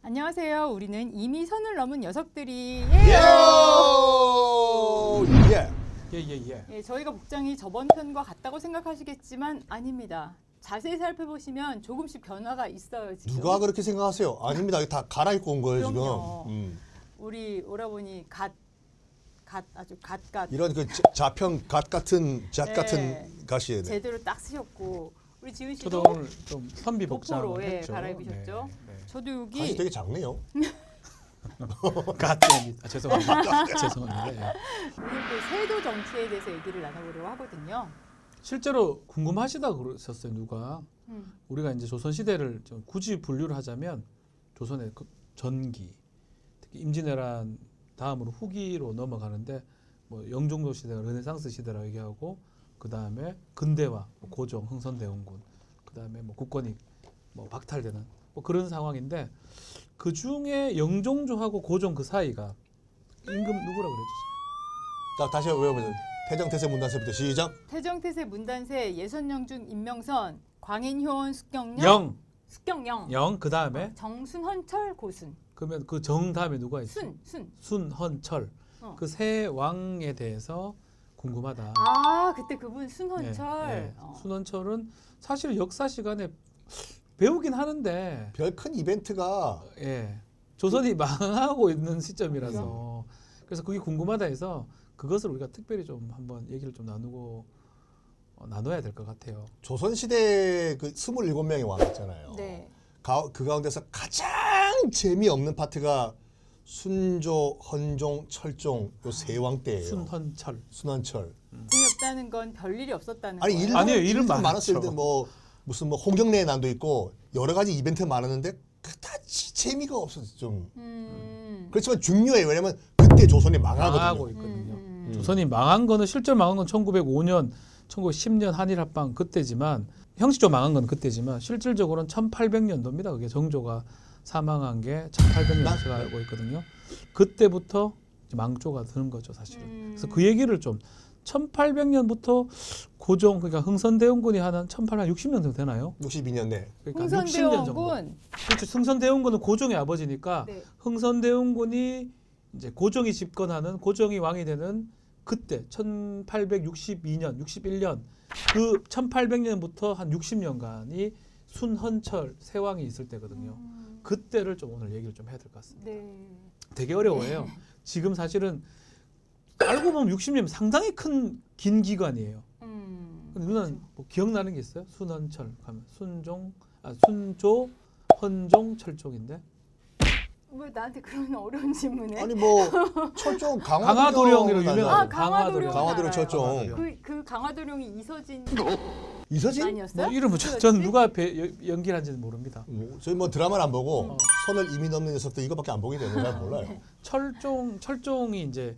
안녕하세요. 우리는 이미 선을 넘은 녀석들이 저희가 복장이 저번 편과 같다고 생각하시겠지만 아닙니다. 자세히 살펴보시면 조금씩 변화가 있어요. 지금. 누가 그렇게 생각하세요? 아닙니다. 다 갈아입고 온 거예요. 그럼요. 지금. 우리 오라버니 아주 갓 이런 그 자평 갓 같은 네. 같은 가시에 제대로 딱 쓰셨고 우리 지은 씨도 저도 오늘 좀 선비 복장을 복고로, 예, 했죠. 갈아입으셨죠? 저도 여기 가시 되게 작네요. 가짜입니다. 죄송합니다. 죄송합니다. 예. 오늘 또 세도 정치에 대해서 얘기를 나눠보려고 하거든요. 실제로 궁금하시다 그러셨어요. 누가 음. 우리가 이제 조선 시대를 좀 굳이 분류를 하자면 조선의 그 전기, 특히 임진왜란 다음으로 후기로 넘어가는데 뭐 영종도 시대가 르네상스 시대라고 얘기하고 그 다음에 근대화, 뭐 고종, 흥선대원군, 그 다음에 뭐 국권이 뭐 박탈되는 뭐 그런 상황인데 그 중에 영종조하고 고종 그 사이가 임금 누구라 그랬죠? 자, 다시 외워보세요. 태정태세 문단세부터 시작. 태정태세 문단세 예선영중 임명선 광인효원 숙경영 영, 숙경영 영, 그 다음에 정순헌철 고순 그러면 그 정 다음에 누가 있어? 순. 순헌철. 어. 그 세 왕에 대해서 궁금하다. 아 그때 그분 순헌철. 예, 예. 순헌철은 사실 역사 시간에 배우긴 하는데 별 큰 이벤트가 예, 조선이 망하고 있는 시점이라서 그래서 그게 궁금하다 해서 그것을 우리가 특별히 좀 한번 얘기를 좀 나눠야 될 것 같아요. 조선시대 그 27명의 왕 있잖아요. 네. 그 가운데서 가장 재미없는 파트가 순조, 헌종, 철종 요 세 왕 때예요. 순헌철. 순헌철. 재미없다는 건 별일이 없었다는 아니 거예요. 아니에요, 일은 많았어요. 많았죠. 일단 뭐 무슨 뭐 홍경래의 난도 있고 여러 가지 이벤트 많았는데 그다지 재미가 없었어 좀. 그렇지만 중요해요. 왜냐면 그때 조선이 망하고 망하거든요. 있거든요. 조선이 망한 거는 실제로 망한 건 1905년, 1910년 한일합방 그때지만 형식적으로 망한 건 그때지만 실질적으로는 1800년도입니다. 그게 정조가 사망한 게 1800년 제가 알고 있거든요. 그때부터 이제 망조가 드는 거죠, 사실은. 그래서 그 얘기를 좀 1800년부터 고종 그러니까 흥선대원군이 하는 1860년 정도 되나요? 62년 내. 그러니까 60년 정도. 흥선대원군. 그렇죠. 흥선대원군은 고종의 아버지니까 네. 흥선대원군이 이제 고종이 집권하는 고종이 왕이 되는 그때 1862년, 61년 그 1800년부터 한 60년간이 순헌철 세 왕이 있을 때거든요. 그때를 좀 오늘 얘기를 좀 해야 될 것 같습니다. 네. 되게 어려워요. 지금 사실은 알고 보면 60년 상당히 긴 기간이에요. 근데 누나는 뭐 기억나는 게 있어요? 순헌철 하면 순조, 헌종, 철종인데 왜 나한테 그런 어려운 질문해? 아니 뭐 철종 강화도령으로 유명하죠. 아, 강화도령. 강화도령 철종. 그 강화도령이 이서진 이서진? 아니었어요? 뭐 이름은 전 누가 연기를 한지는 모릅니다. 저희 뭐 드라마를 안 보고 선을 이미 넘는 녀석들 이거밖에 안 보게 되는 잘 몰라요. 철종이 이제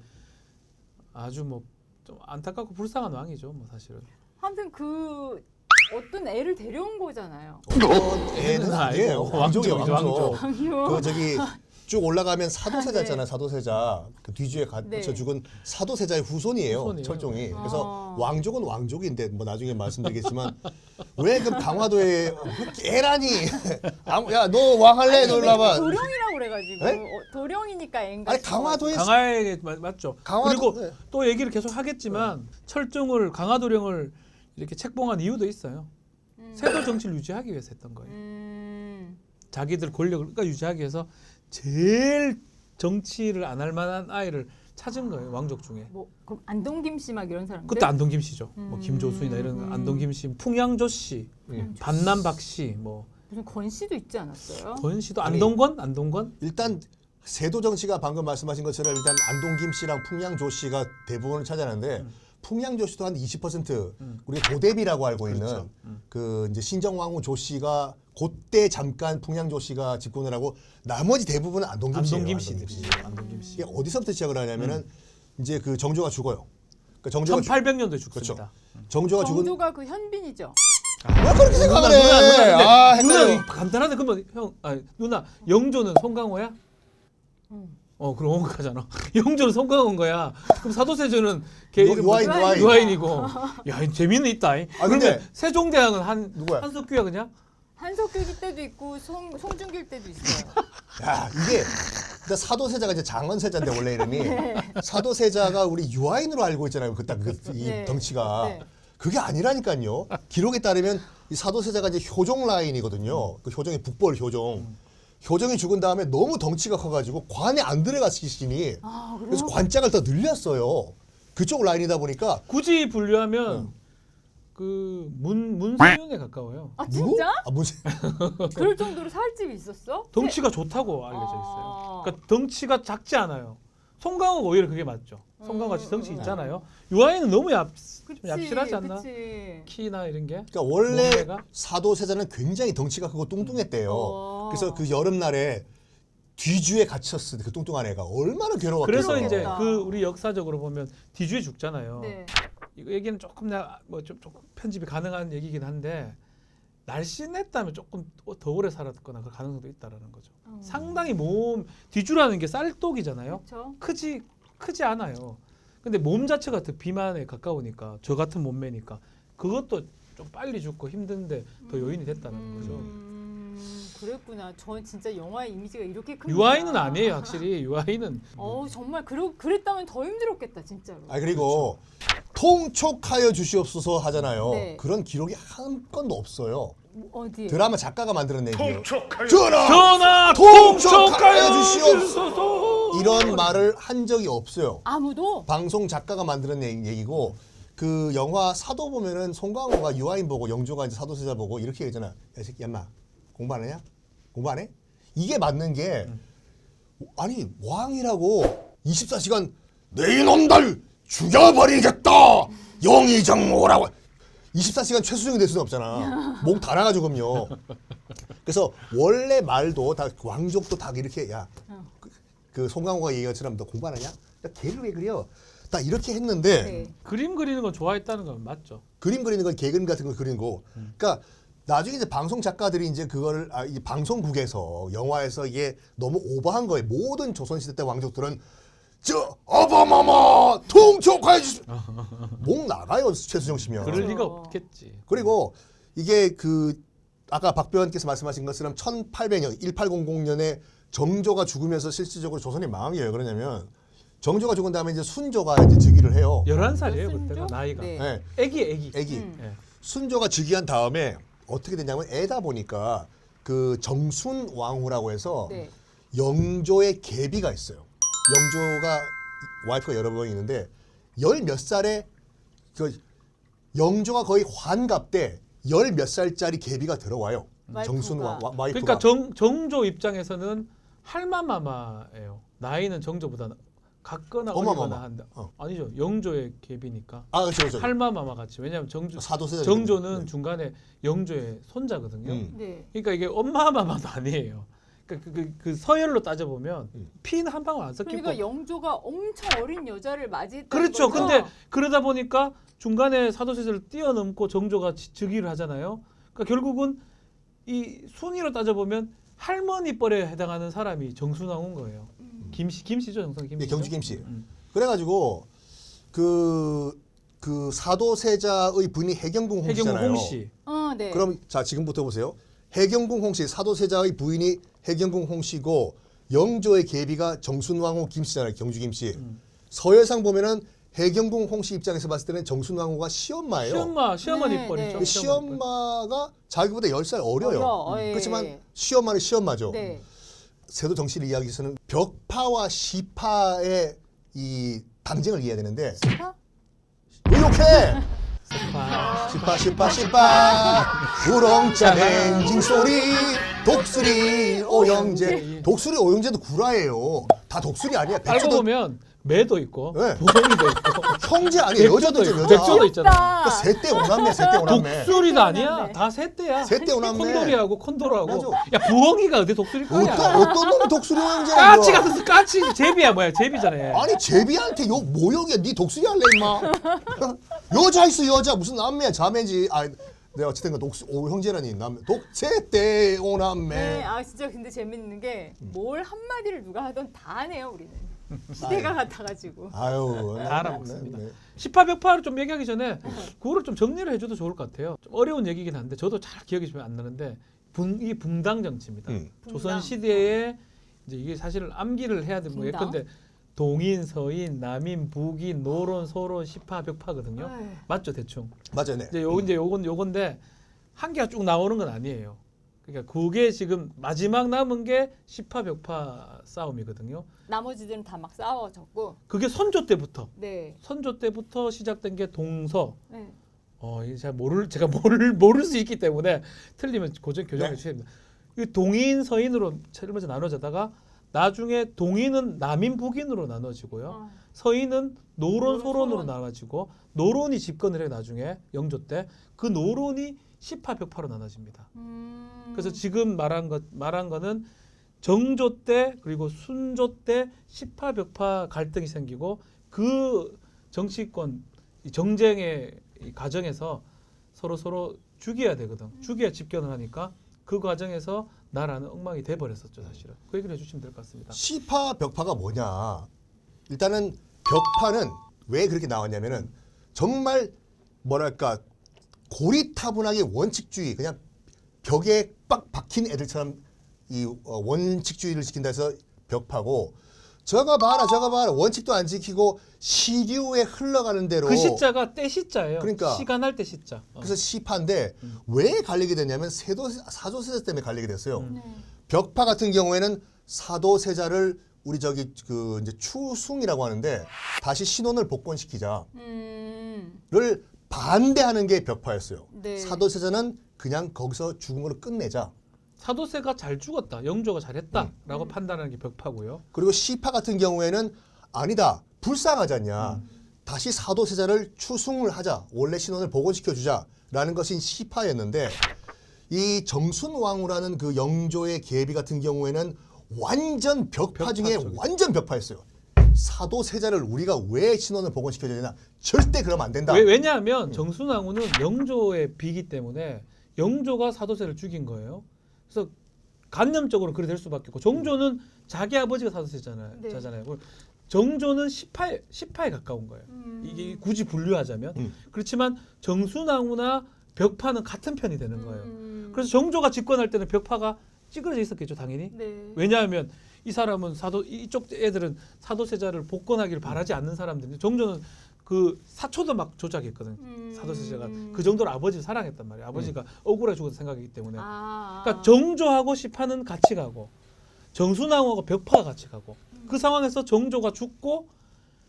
아주 뭐 좀 안타깝고 불쌍한 왕이죠, 뭐 사실은. 아무튼 그 어떤 애를 데려온 거잖아요. 애는 아니에요. 아니고 왕족이에요. 왕족. 왕족. 그 저기 쭉 올라가면 사도세자 있잖아요. 사도세자. 그 뒤주에 갇혀 네. 죽은 사도세자의 후손이에요. 후손이에요. 철종이. 아. 그래서 왕족은 왕족인데 뭐 나중에 말씀드리겠지만 왜 그 강화도에 애라니 야 너 왕할래? 너 일로 와봐. 도령이라고 그래가지고 네? 도령이니까 애인가 아니 싶어가지고. 강화도에 강화에 맞죠. 강화도- 그리고 네. 또 얘기를 계속 하겠지만 철종을 강화도령을 이렇게 책봉한 이유도 있어요. 세도 정치를 유지하기 위해서 했던 거예요. 자기들 권력을 끝까지 유지하기 위해서 제일 정치를 안 할 만한 아이를 찾은 거예요. 왕족 중에. 뭐 그럼 안동김 씨 막 이런 사람들? 그때 안동김 씨죠. 뭐 김조순이나 이런 안동김 씨, 풍양조 씨, 반남박 씨, 뭐 무슨 권 씨도 있지 않았어요? 권 씨도 아니, 안동권? 일단 세도정 씨가 방금 말씀하신 것처럼 일단 안동김 씨랑 풍양조 씨가 대부분을 차지하는데 풍양조 씨도 한 20% 우리가 도대비라고 알고 그렇죠. 있는 그 이제 신정왕후 조 씨가 그때 잠깐 풍양조 씨가 집권을 하고 나머지 대부분은 안동김 씨예요. 안동김 안동김 씨. 씨들이죠. 안동김 씨. 이게 어디서부터 시작을 하냐면은 이제 그 정조가 죽어요. 그러니까 정조가 1800년도에 죽습니다. 정조가 죽은 정조가 그 현빈이죠. 왜 그렇게 생각을 해? 누나 헷갈려. 간단하다. 그러면 형, 누나 영조는 송강호야? 그럼 옹흑하잖아. 영조는 송강호인 거야. 그럼 사도세자는 걔 이름 유아인. 유아인이고. 야, 재미는 있다. 그러면 근데 세종대왕은 누구야? 한석규야 그냥? 한석규기 때도 있고 송중길 때도 있어요. 야, 이게 근데 사도세자가 이제 장원세자인데 원래 이름이 사도세자가 우리 유아인으로 알고 있잖아요. 이 네. 덩치가. 네. 그게 아니라니까요. 기록에 따르면 이 사도세자가 이제 효종 라인이거든요. 그 효종이 북벌 효종. 효종이 죽은 다음에 너무 덩치가 커가지고 관에 안 들어갔으시니 아, 그래요? 그래서 관짝을 더 늘렸어요. 그쪽 라인이다 보니까 굳이 분류하면 그 문세영에 가까워요. 아 누구? 진짜? 아, 무슨 그럴 정도로 살집이 있었어? 덩치가 좋다고 알려져 있어요. 아. 그러니까 덩치가 작지 않아요. 송강호가 오히려 그게 맞죠. 송강호 같이 덩치 음. 있잖아요. 유아인은 너무 좀 그치, 얍실하지 않나? 그치. 키나 이런 게. 그러니까 원래 몸매가? 사도세자는 굉장히 덩치가 크고 뚱뚱했대요. 어. 그래서 그 여름날에 뒤주에 갇혔을 때 그 뚱뚱한 애가 얼마나 괴로웠겠어. 그래서 이제 그렇겠다. 그 우리 역사적으로 보면 뒤주에 죽잖아요. 네. 이거 얘기는 조금 조금 편집이 가능한 얘기긴 한데 날씬했다면 조금 더 오래 살았거나 그 가능성도 있다라는 거죠. 상당히 몸 뒤주라는 게 쌀독이잖아요. 그렇죠. 크지 않아요. 근데 몸 자체가 더 비만에 가까우니까 저 같은 몸매니까 그것도 좀 빨리 죽고 힘든데 더 요인이 됐다는 거죠. 그랬구나. 전 진짜 영화의 이미지가 이렇게 큽니다. 유아인은 아니에요, 확실히. 유아인은 정말 그랬다면 더 힘들었겠다, 진짜로. 아 그리고 통촉하여 주시옵소서 하잖아요. 네. 그런 기록이 한 건도 없어요. 어디? 드라마 작가가 만들어낸 얘기예요. 전하 통촉하여 통촉하여 주시옵소서 이런 말을 한 적이 없어요. 아무도? 방송 작가가 만들어낸 얘기고 그 영화 사도 보면은 송강호가 유아인 보고 영조가 이제 사도세자 보고 이렇게 얘기하잖아. 야, 이 새끼 엄마 공부 안 하냐? 공부 안 해? 이게 맞는 게 아니 왕이라고 24시간 내 이놈들 죽여버리겠다 영의정오라고 24시간 최수정이 될 수는 없잖아. 목 다 나가지고요. 그래서 원래 말도 다 왕족도 다 이렇게 야 그 송강호가 얘기한 것처럼 너 공부 안 하냐? 야 걔를 왜 그려? 다 이렇게 했는데 네. 그림 그리는 거 좋아했다는 건 맞죠. 그림 그리는 건 개그림 같은 거 그리는 거. 그러니까 나중에 이제 방송 작가들이 이제 그거를 이 방송국에서 영화에서 이게 너무 오버한 거예요. 모든 조선시대 때 왕족들은 저 어버머머 통촉하여 주십시오. 목 나가요 최수정 씨면. 그럴 리가 그렇죠. 없겠지. 그리고 이게 그 아까 박배원께서 말씀하신 것처럼 1800년 1800년에 정조가 죽으면서 실질적으로 조선이 망한 게 왜 그러냐면 정조가 죽은 다음에 이제 순조가 이제 즉위를 해요. 11살이에요, 순조? 그때가 나이가. 네. 네. 애기. 애기. 예. 순조가 즉위한 다음에 어떻게 됐냐면 애다 보니까 그 정순 왕후라고 해서 네. 영조의 계비가 있어요. 영조가 와이프가 여러 번 있는데 열 몇 살에 그 영조가 거의 환갑 때 열 몇 살짜리 계비가 들어와요. 와이프가. 정순 와이프가. 그러니까 정조 입장에서는 할마마마예요. 나이는 정조보다 같거나 어마마마. 어리거나 한다. 어. 아니죠. 영조의 계비니까. 아 그렇죠. 할마마마 같이. 왜냐하면 사도세자 정조는 중간에 영조의 손자거든요. 네. 그러니까 이게 엄마마마도 아니에요. 그러니까 그 서열로 따져 보면 피는 한 방울 안 섞이고. 그러니까 영조가 엄청 어린 여자를 맞이했다는 그렇죠. 거죠? 근데 그러다 보니까 중간에 사도세자를 뛰어넘고 정조가 즉위를 하잖아요. 그러니까 결국은 이 순위로 따져 보면 할머니 뻘에 해당하는 사람이 정순왕후인 거예요. 김씨죠, 정선 김씨. 네, 경주 김씨. 그래가지고 그 사도세자의 부인이 해경궁 홍씨잖아요. 해경궁 홍씨. 네. 그럼 자 지금부터 보세요. 해경궁 홍씨 사도세자의 부인이 해경궁 홍씨고 영조의 계비가 정순왕후 김씨잖아요. 경주 김씨. 서열상 보면은 해경궁 홍씨 입장에서 봤을 때는 정순왕후가 시엄마예요. 시어머니 네, 뻘이죠. 네. 시엄마가 자기보다 10살 어려요. 예. 그렇지만 시엄마는 시엄마죠. 네. 세도 정치를 이야기해서는 벽파와 시파의 이 당쟁을 이해해야 되는데 시파? 왜 욕해? 아, 시파 우렁찬 행진 소리 독수리 오영재 독수리 오영재도 구라예요. 다 독수리 아니야. 알고 백조도 보면 매도 있고 네. 보검이도 있고 형제 아니에요. 여자도 있죠. 여자. 백조도 있잖아. 세대 오남매 세대 오남매. 독수리도 아니야. 오남매. 다 셋대야. 셋대 오남매. 콘돌이하고 콘도로하고. 맞아. 야 부엉이가 어디 독수리과야? 어떤 놈이 독수리 오영재야? 까치 같은 까치 제비야 뭐야 제비잖아요. 아니 제비한테 욕 모욕이야. 네 독수리 할래 임마. 여자 있어 여자 무슨 남매야 자매지. 네, 어쨌든 오 형제라니 독채 때 오남매. 네, 아 진짜 근데 재밌는 게 뭘 한마디를 누가 하던 다 하네요 우리는. 시대가 같아가지고. 아유, 다 알아먹습니다. 네. 시파벽파를 좀 얘기하기 전에 그거를 좀 정리를 해줘도 좋을 것 같아요. 좀 어려운 얘기긴 한데 저도 잘 기억이 좀 안 나는데 이 붕당 정치입니다. 조선 시대에 이제 이게 사실은 암기를 해야 되는 뭐 붕당? 예컨대 동인, 서인, 남인, 북인, 노론, 소론, 시파, 벽파거든요. 에이. 맞죠 대충. 맞아요, 네. 이제 요건데 한 개가 쭉 나오는 건 아니에요. 그러니까 그게 지금 마지막 남은 게 시파, 벽파 싸움이거든요. 나머지들은 다 막 싸워졌고. 그게 선조 때부터. 네. 선조 때부터 시작된 게 동서. 네. 이게 제가 모를 수 있기 때문에 틀리면 교정해 네. 주셔야 됩니다. 이 동인 서인으로 제일 먼저 나눠졌다가 나중에 동인은 남인 북인으로 나눠지고요. 서인은 노론 소론으로 소론. 나눠지고 노론이 집권을 해 나중에 영조 때 그 노론이 시파 벽파로 나눠집니다. 그래서 지금 말한 거는 정조 때 그리고 순조 때 시파 벽파 갈등이 생기고 그 정치권 이 정쟁의 이 과정에서 서로 죽여야 되거든. 죽여야 집권을 하니까 그 과정에서 나라는 엉망이 돼 버렸었죠, 사실은. 그 얘기를 해주시면 될 것 같습니다. 시파 벽파가 뭐냐? 일단은 벽파는 왜 그렇게 나왔냐면은 정말 뭐랄까 고리타분하게 원칙주의 그냥 벽에 빡 박힌 애들처럼 이 원칙주의를 지킨다 해서 벽파고 저거 봐라 원칙도 안 지키고 시류에 흘러가는 대로 그 시자가 때 시자예요. 그러니까. 시간할 때 시자. 그래서 시파인데 왜 갈리게 됐냐면 사도세자 때문에 갈리게 됐어요. 네. 벽파 같은 경우에는 사도세자를 우리 저기 그 이제 추승이라고 하는데 다시 신원을 복권시키자를 반대하는 게 벽파였어요. 네. 사도세자는 그냥 거기서 죽음으로 끝내자. 사도세가 잘 죽었다. 영조가 잘했다라고 판단하는 게 벽파고요. 그리고 시파 같은 경우에는 아니다. 불쌍하지 않냐. 다시 사도세자를 추승을 하자. 원래 신원을 복원시켜주자라는 것이 시파였는데 이 정순왕후라는 그 영조의 계비 같은 경우에는 완전 벽파 중에 벽파죠. 완전 벽파였어요. 사도세자를 우리가 왜 신원을 복원시켜줘야 되나? 절대 그러면 안 된다. 왜냐하면 정순왕후는 영조의 비기 때문에 영조가 사도세를 죽인 거예요. 그래서 간념적으로 그렇게 될 수밖에 없고 정조는 자기 아버지가 사도세잖아요. 네. 자잖아요. 정조는 시파에 가까운 거예요. 이게 굳이 분류하자면 그렇지만 정순왕후나 벽파는 같은 편이 되는 거예요. 그래서 정조가 집권할 때는 벽파가 찌그러져 있었겠죠, 당연히. 네. 왜냐하면 이 사람은 이쪽 애들은 사도세자를 복권하기를 바라지 않는 사람들인데 정조는 그 사초도 막 조작했거든. 사도세자가 그 정도로 아버지를 사랑했단 말이에요. 아버지가 억울해 죽어서 생각했기 때문에. 그러니까 정조하고 시파는 같이 가고 정순왕후하고 벽파가 같이 가고 그 상황에서 정조가 죽고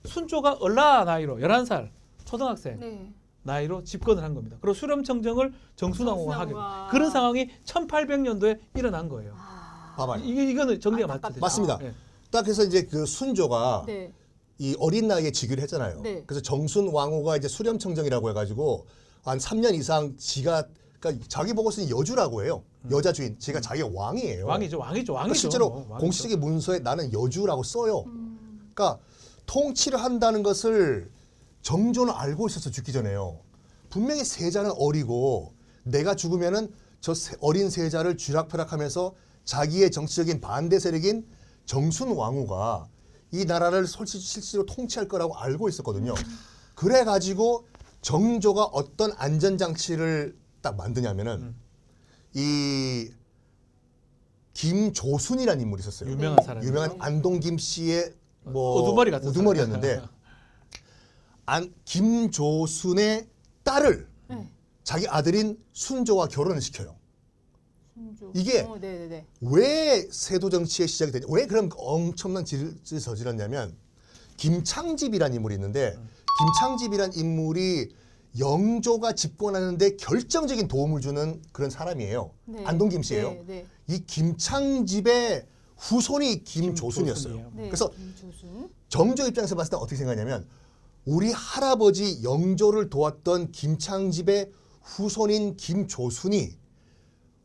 순조가 얼라 나이로 11살 초등학생 네. 나이로 집권을 한 겁니다. 그리고 수렴청정을 정순왕후가 하게 정순왕후가. 됩니다. 그런 상황이 1800년도에 일어난 거예요. 봐봐요. 이거는 정리가 안타깝다. 맞죠? 맞습니다. 네. 딱 해서 이제 그 순조가 네. 이 어린 나이에 즉위를 했잖아요. 네. 그래서 정순왕후가 이제 수렴청정이라고 해가지고 한 3년 이상 그러니까 자기 보고 쓰는 여주라고 해요. 여자 주인. 지가 자기가 왕이에요. 왕이죠. 그러니까 실제로 왕이죠. 공식적인 문서에 나는 여주라고 써요. 그러니까 통치를 한다는 것을 정조는 알고 있어서 죽기 전에요. 분명히 세자는 어리고 내가 죽으면은 저 어린 세자를 쥐락펴락하면서 자기의 정치적인 반대 세력인 정순왕후가 이 나라를 실제로 통치할 거라고 알고 있었거든요. 그래가지고 정조가 어떤 안전장치를 딱 만드냐면은 이 김조순이라는 인물이 있었어요. 유명한 사람이죠. 유명한 안동김 씨의 뭐 우두머리 같은 우두머리였는데 김조순의 딸을 네. 자기 아들인 순조와 결혼을 시켜요. 순조. 이게 네네네. 왜 세도 정치의 시작이 되냐? 왜 그런 엄청난 짓을 저질렀냐면 김창집이라는 인물이 있는데 김창집이라는 인물이 영조가 집권하는데 결정적인 도움을 주는 그런 사람이에요. 네. 안동김 씨예요. 네, 네. 이 김창집의 후손이 김조순이었어요. 김조순이에요. 네. 그래서 김조순. 정조 입장에서 봤을 때 어떻게 생각하냐면 우리 할아버지 영조를 도왔던 김창집의 후손인 김조순이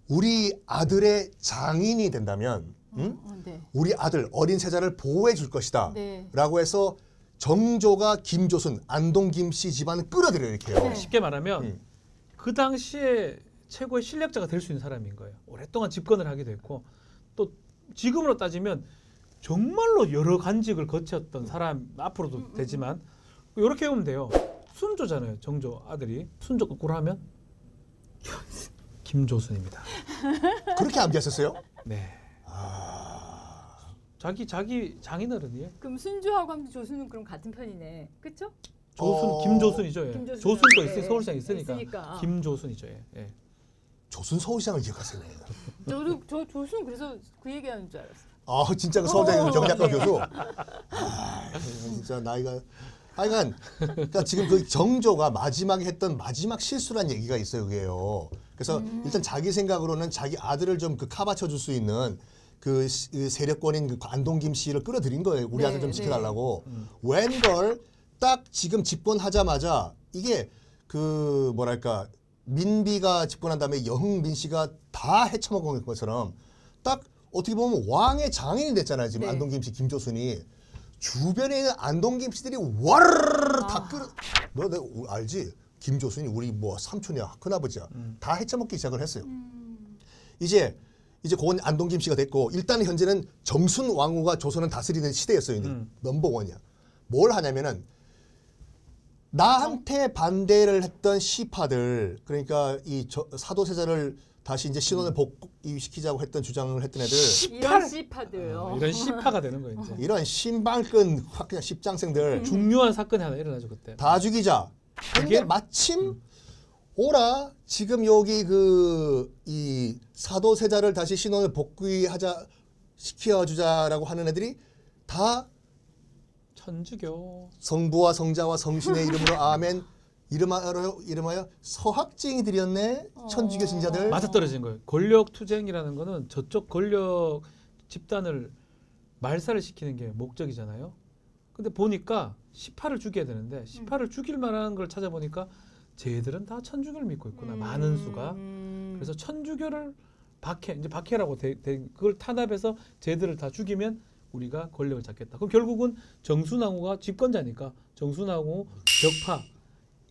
우리 아들의 장인이 된다면 네. 우리 아들 어린 세자를 보호해 줄 것이다 네. 라고 해서 정조가 김조순 안동 김씨 집안을 끌어들여요 이렇게요. 네. 쉽게 말하면 그 당시에 최고의 실력자가 될 수 있는 사람인 거예요. 오랫동안 집권을 하게 됐고 또 지금으로 따지면 정말로 여러 간직을 거쳤던 사람 앞으로도 되지만 이렇게 보면 돼요. 순조잖아요. 정조 아들이 순조 거꾸로 하면 김조순입니다. 그렇게 암기하셨어요? 네. 자기 장인어른이에요. 그럼 순주하고 함께 조수는 그럼 같은 편이네. 그렇죠? 조순 김조순이죠. 예. 김조순. 조순도 네, 있어요. 서울시장 있으니까. 있으니까. 김조순이죠. 예. 예. 조순 서울시장을 기억하세요. 저도 저 조수는 그래서 그 얘기하는 줄 알았어요. 아 진짜 그 서울대 경제학과 네. 교수. 진짜 나이가. 하여간 그러니까 지금 그 정조가 마지막에 했던 마지막 실수란 얘기가 있어요. 그게요. 그래서 일단 자기 생각으로는 자기 아들을 좀 그 카바쳐 줄 수 있는 그 세력권인 그 안동김 씨를 끌어들인 거예요. 우리 네, 아들 좀 지켜달라고. 네. 웬걸 딱 지금 집권하자마자 이게 그 뭐랄까 민비가 집권한 다음에 영민 씨가 다 헤쳐먹은 것처럼 딱 어떻게 보면 왕의 장인이 됐잖아요. 지금 네. 안동김 씨, 김조순이. 주변에 있는 안동김 씨들이 와르르 다 끌어. 너 내가 알지? 김조순이 우리 뭐 삼촌이야, 큰아버지야. 다 헤쳐먹기 시작을 했어요. 이제 그건 안동김 씨가 됐고 일단 현재는 정순 왕후가 조선을 다스리는 시대였어요. 이제 넘버원이야. 뭘 하냐면은 나한테 반대를 했던 시파들 그러니까 이 사도세자를 다시 이제 신원을 복귀시키자고 했던 주장을 했던 애들 이런 씨파들요. 이런 시파가 되는 거예요. 이제. 이런 신방끈 확 그냥 십장생들 중요한 사건이 하나 일어나죠 그때. 다 죽이자. 근데 그게? 마침 오라 지금 여기 그 이 사도세자를 다시 신원을 복귀하자 시켜주자라고 하는 애들이 다 천주교. 성부와 성자와 성신의 이름으로 아멘 이름하여 서학쟁이들이었네. 천주교 신자들. 맞아떨어진 거예요. 권력 투쟁이라는 거는 저쪽 권력 집단을 말살을 시키는 게 목적이잖아요. 근데 보니까 시파를 죽여야 되는데 시파를 죽일 만한 걸 찾아보니까 쟤들은 다 천주교를 믿고 있구나. 많은 수가. 그래서 천주교를 이제 박해라고 그걸 탄압해서 쟤들을 다 죽이면 우리가 권력을 잡겠다. 그럼 결국은 정순왕후가 집권자니까 정순왕후 벽파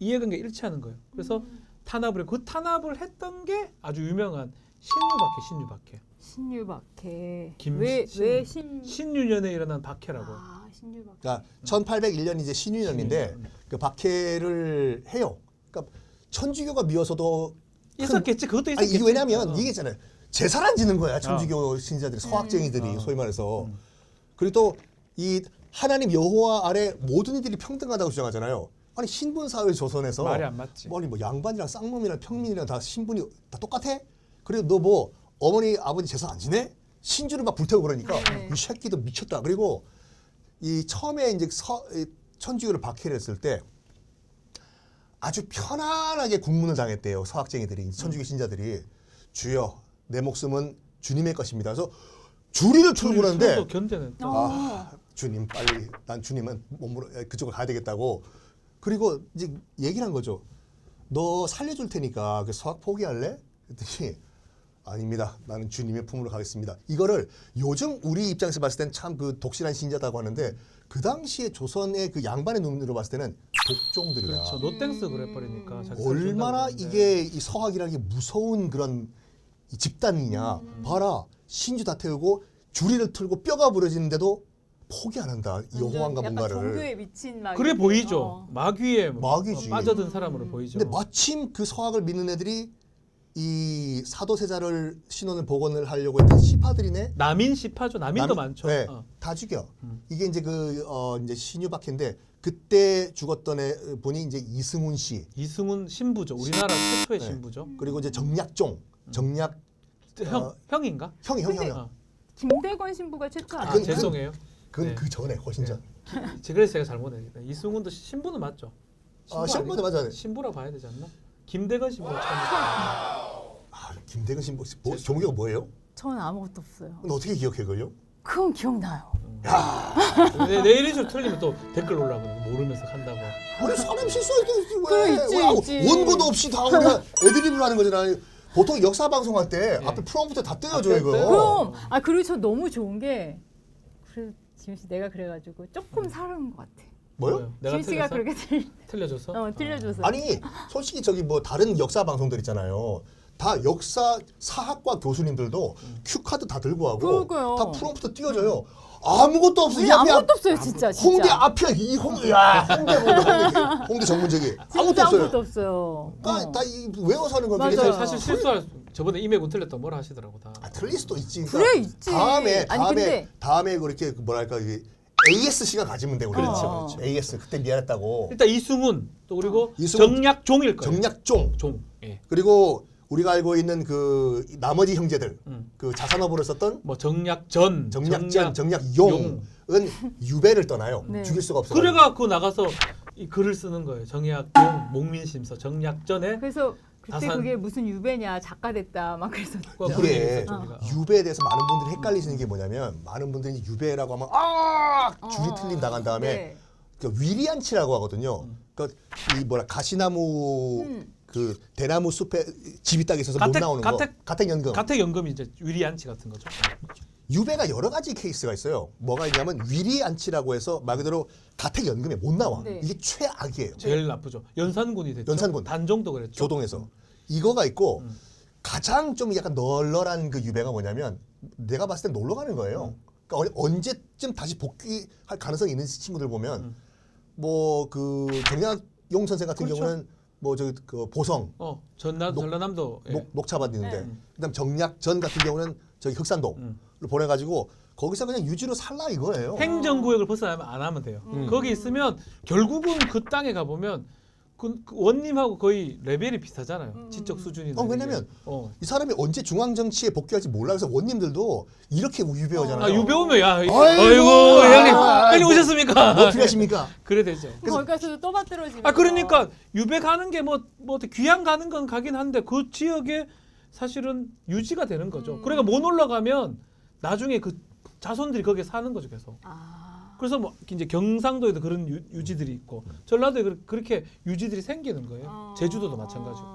이해관계 일치하는 거예요. 그래서 탄압을 그 탄압을 했던 게 아주 유명한 신유박해. 신유박해. 김- 왜 신- 신유년에 일어난 박해라고. 신유박해. 그러니까 1801년 이제 신유년인데 그 박해를 해요. 그러니까 천주교가 미워서도 있었겠지. 그것도 아니 있었겠지. 이게 왜냐면 이게 있잖아요. 제살 안 지는 거야. 천주교 신자들이 서학쟁이들이 어. 소위 말해서. 그리고 또 이 하나님 여호와 아래 모든 이들이 평등하다고 주장하잖아요. 아니 신분 사회 조선에서 말이 안 맞지. 뭐 양반이랑 쌍놈이랑 평민이랑 다 신분이 다 똑같아? 그리고 너 뭐 어머니 아버지 제사 안 지내? 신주를 막 불태우고 그러니까 네. 이 새끼도 미쳤다. 그리고 이 처음에 이제 이 천주교를 박해를 했을 때 아주 편안하게 군문을 당했대요. 서학쟁이들이 천주교 신자들이 주여 내 목숨은 주님의 것입니다. 그래서 주리를 틀고 그러는데 또 견제는 또. 아, 주님 빨리 난 주님은 몸으로 그쪽으로 가야 되겠다고. 그리고 이제 얘기를 한 거죠. 너 살려줄 테니까 그 서학 포기할래? 그랬더니 아닙니다. 나는 주님의 품으로 가겠습니다. 이거를 요즘 우리 입장에서 봤을 땐 참 그 독실한 신자다고 하는데 그 당시에 조선의 그 양반의 눈으로 봤을 때는 독종들이야. 그렇죠. 노땡스 그래버리니까 자기 살 얼마나 준다고 이게 이 서학이라는 게 무서운 그런 이 집단이냐. 봐라. 신주 다 태우고 주리를 틀고 뼈가 부러지는데도 포기 안 한다. 여호와인가 약간 뭔가를. 종교에 미친 막 그래 이렇게. 보이죠. 마귀에 마귀지. 빠져든 사람으로 보이죠. 근데 마침 그 서학을 믿는 애들이 이 사도세자를 신원을 복원을 하려고 했던 시파들이네. 남인 시파죠. 남인도 많죠. 네, 어. 다 죽여. 이게 이제 이제 신유박해인데 그때 죽었던 분이 이제 이승훈 씨 이승훈 신부죠. 우리나라 최초의 네. 신부죠. 그리고 이제 정약종 형인가? 형이 어. 김대건 신부가 최초 아, 아니에요? 그- 죄송해요. 그건 네. 그 전에 훨씬 전. 그래서 제가 잘못했다. 이승훈도 신부는 맞죠? 신부 아니고? 맞아요. 신부라고 봐야 되지 않나? 김대건 신부가 처음. 아, 김대근 신부 종교가 뭐예요? 저는 아무것도 없어요. 근데 어떻게 기억해 그걸요? 그건 기억나요. 내 이름이 틀리면 또 댓글 올라오고 모르면서 한다고. 우리 사람 실수할 때 있지 그래, 왜? 있지, 와, 있지. 원고도 없이 다 우리가 애드립으로 하는 거잖아. 보통 역사 방송할 때 네. 앞에 프롬프트 다 떼어줘 아, 이거. 떼어요? 그럼 그리고 저 너무 좋은 게 그래 지금 씨 내가 그래가지고 조금 살은 것 같아. 뭐요? 내가 진 씨가 틀려서? 그렇게 틀려줘서? 틀려줘서. 아니 솔직히 저기 뭐 다른 역사 방송들 있잖아요. 다 역사 사학과 교수님들도 큐 카드 다 들고 하고 그러게요. 다 프롬프트 띄워줘요. 아무것도 없어. 이 우리 앞에 아무것도 없어요, 진짜. 홍대 앞에 이 홍대 야 홍대 전문적이 아무것도 진짜 없어요. 아무것도 없어요. 다이 외워서 하는 겁니다. 맞아요. 사실 실수할 저번에 임해군 틀렸다 뭐라 하시더라고 다. 틀릴 수도 있지. 그래, 있지. 다음에 아니, 근데- 다음에 그렇게 뭐랄까 이게 ASC가 가지면 돼 우리. 그렇죠. AS 그때 미안했다고. 일단 이승훈 또 그리고 이승훈, 정약종일 거예요. 정약종 종. 예. 그리고 우리가 알고 있는 그 나머지 형제들 음. 그 자산어부를 썼던 뭐 정약전, 정약전, 정약용은 유배를 떠나요. 네. 죽일 수가 없어요. 그래가 그 나가서 이 글을 쓰는 거예요. 정약용, 목민심서, 정약전에 그래서 그때 다산- 그게 무슨 유배냐 작가 됐다 막 그랬었죠. 그런 이게 얘기 했었죠, 우리가. 유배에 대해서 많은 분들이 헷갈리시는 게 뭐냐면 많은 분들이 유배라고 하면 줄이 틀림 나간 다음에 네. 그 위리안치라고 하거든요. 그러니까 이 뭐라 가시나무 그 대나무 숲에 집이 딱 있어서 못 나오는 거. 가택연금. 가택연금이 이제 위리안치 같은 거죠. 유배가 여러 가지 케이스가 있어요. 뭐가 있냐면 위리안치라고 해서 말 그대로 가택연금에 못 나와. 네. 이게 최악이에요. 제일 나쁘죠. 연산군이 됐죠. 연산군. 단종도 그랬죠. 교동에서 이거가 있고 가장 좀 약간 널널한 그 유배가 뭐냐면 내가 봤을 때 놀러 가는 거예요. 그러니까 언제쯤 다시 복귀할 가능성이 있는 친구들 보면 뭐 그 정약용 선생 같은 그렇죠. 경우는 뭐 저기 그 보성 전라남도 예. 녹차밭 있는데 네. 그다음 정약전 같은 경우는 저기 흑산동을 보내가지고 거기서 그냥 유지로 살라 이거예요. 행정구역을 벗어나면 안 하면 돼요. 거기 있으면 결국은 그 땅에 가보면 그 원님하고 거의 레벨이 비슷하잖아요. 지적 수준이나. 왜냐면 이게. 이 사람이 언제 중앙 정치에 복귀할지 몰라. 그래서 원님들도 이렇게 유배하잖아요. 아 유배 오면 야 아이고, 형님 오셨습니까? 뭐 필요하십니까? 그래 되죠. 거기 가서도 또 받들어지면. 아 그러니까 유배 가는 게 뭐 귀양 가는 건 가긴 한데 그 지역에 사실은 유지가 되는 거죠. 그러니까 못 올라가면 나중에 그 자손들이 거기에 사는 거죠 계속. 그래서 뭐 이제 경상도에도 그런 유지들이 있고 전라도에 그렇게 유지들이 생기는 거예요. 제주도도 마찬가지고.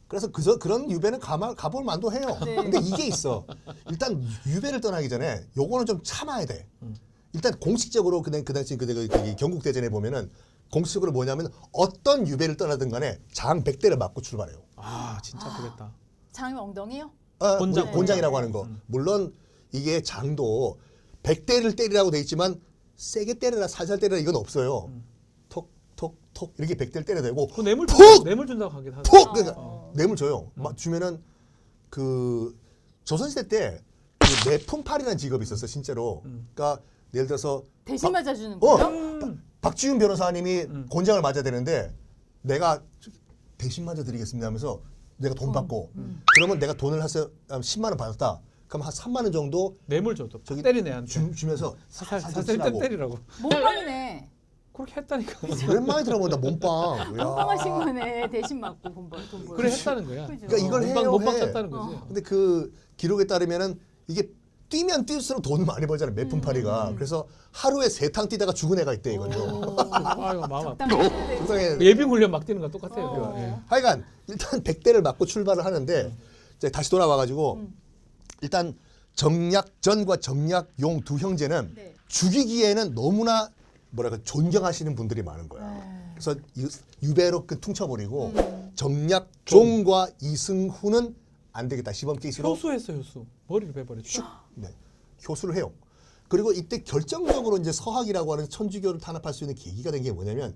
그래서 그런 유배는 가볼 만도 해요. 네. 근데 이게 있어. 일단 유배를 떠나기 전에 요거는 좀 참아야 돼. 일단 공식적으로 그 당시 그 경국 대전에 보면은 공식적으로 뭐냐면 어떤 유배를 떠나든 간에 장 100대를 맞고 출발해요. 아 진짜 아프겠다. 장이 엉덩이요? 곤장. 곤장이라고 하는 거. 물론 이게 장도 100대를 때리라고 돼 있지만 세게 때려라 살살 때려라 이건 없어요. 톡톡톡 이렇게 100대를 때려야 되고 그 뇌물 준다고 하긴 하죠. 톡 그러니까 뇌물 줘요. 막 주면은 그 조선시대 때그 내품팔이라는 직업이 있었어 진짜로. 그러니까 예를 들어서 대신 맞아주는 거예요? 박지훈 변호사님이 곤장을 맞아야 되는데 내가 대신 맞아드리겠습니다 하면서 내가 돈 받고 그러면 내가 돈을 해서 10만 원 받았다. 그럼 한 3만 원 정도 뇌물 줘도 저기 때리네 한테. 주면서 살살 때리라고. 몸빵이네. 그렇게 했다니까. 오랜만에 들어본다 몸빵. 야. 몸빵하신 거네. 대신 맞고 돈 벌. 그래 했다는 거야. 그죠. 그러니까 이걸 해요. 못방 해. 쳤다는 거지. 근데 그 기록에 따르면은 이게 뛰면 뛸수록 돈을 많이 벌잖아요. 매품팔이가. 그래서 하루에 3탕 뛰다가 죽은 애가 있대 이거죠. 아유 마음 아파. 적당히 세상에. 예비 훈련 막 뛰는 거 똑같아요. 우리가. 예. 하여간 일단 100대를 맞고 출발을 하는데 이제 다시 돌아와가지고 일단 정약전과 정약용 두 형제는 네. 죽이기에는 너무나 뭐랄까 존경하시는 분들이 많은 거야. 그래서 유배로 퉁쳐버리고 정약종과 이승훈은 안 되겠다. 시범 케이스로 효수했어 효수. 머리를 베버렸죠. 네, 효수를 해요. 그리고 이때 결정적으로 이제 서학이라고 하는 천주교를 탄압할 수 있는 계기가 된 게 뭐냐면